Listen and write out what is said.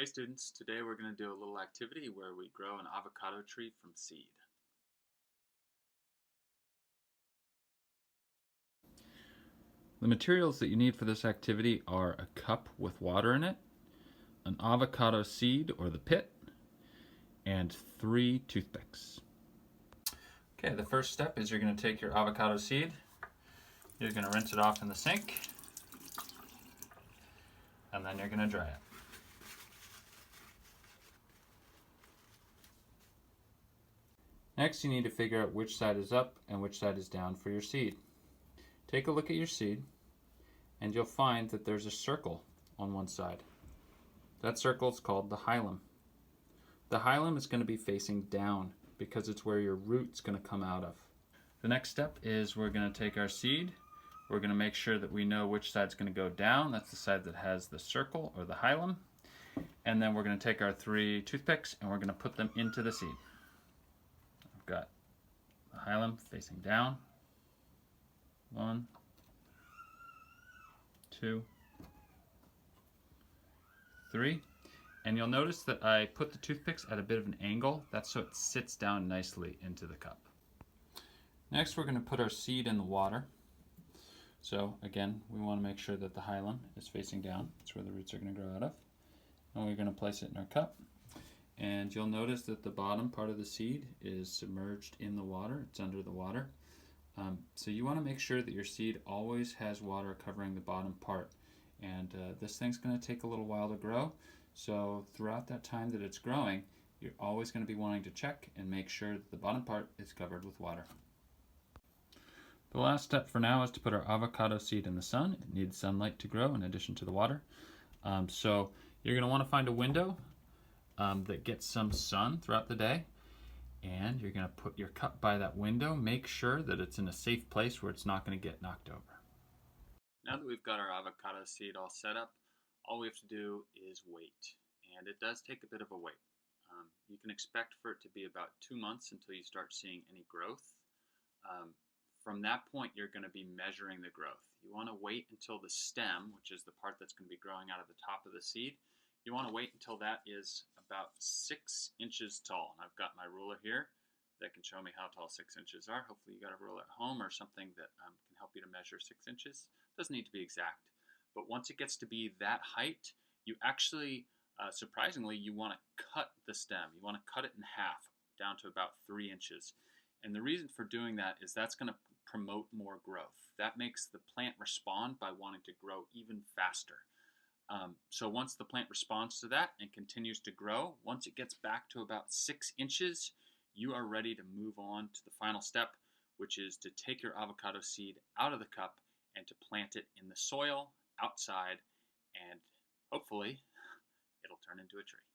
Hey students, today we're going to do a little activity where we grow an avocado tree from seed. The materials that you need for this activity are a cup with water in it, an avocado seed or the pit, and 3 toothpicks. Okay, the first step is you're going to take your avocado seed, you're going to rinse it off in the sink, and then you're going to dry it. Next, you need to figure out which side is up and which side is down for your seed. Take a look at your seed, and you'll find that there's a circle on one side. That circle is called the hilum. The hilum is going to be facing down because it's where your root's going to come out of. The next step is we're going to take our seed. We're going to make sure that we know which side's going to go down. That's the side that has the circle or the hilum. And then we're going to take our 3 toothpicks and we're going to put them into the seed. I've got the hilum facing down. 1, 2, 3. And you'll notice that I put the toothpicks at a bit of an angle. That's so it sits down nicely into the cup. Next, we're going to put our seed in the water. So again, we want to make sure that the hilum is facing down. That's where the roots are going to grow out of. And we're going to place it in our cup. And you'll notice that the bottom part of the seed is submerged in the water. It's under the water. So you want to make sure that your seed always has water covering the bottom part. And this thing's going to take a little while to grow. So throughout that time that it's growing, you're always going to be wanting to check and make sure that the bottom part is covered with water. The last step for now is to put our avocado seed in the sun. It needs sunlight to grow in addition to the water. So you're going to want to find a window that gets some sun throughout the day. And you're going to put your cup by that window. Make sure that it's in a safe place where it's not going to get knocked over. Now that we've got our avocado seed all set up, all we have to do is wait. And it does take a bit of a wait. You can expect for it to be about 2 months until you start seeing any growth. From that point, you're going to be measuring the growth. You want to wait until the stem, which is the part that's going to be growing out of the top of the seed, you want to wait until that is about 6 inches tall. And I've got my ruler here that can show me how tall 6 inches are. Hopefully you got a ruler at home or something that can help you to measure 6 inches. Doesn't need to be exact. But once it gets to be that height, you actually, surprisingly, you want to cut the stem. You want to cut it in half down to about 3 inches. And the reason for doing that is that's going to promote more growth. That makes the plant respond by wanting to grow even faster. So once the plant responds to that and continues to grow, once it gets back to about 6 inches, you are ready to move on to the final step, which is to take your avocado seed out of the cup and to plant it in the soil outside, and hopefully it'll turn into a tree.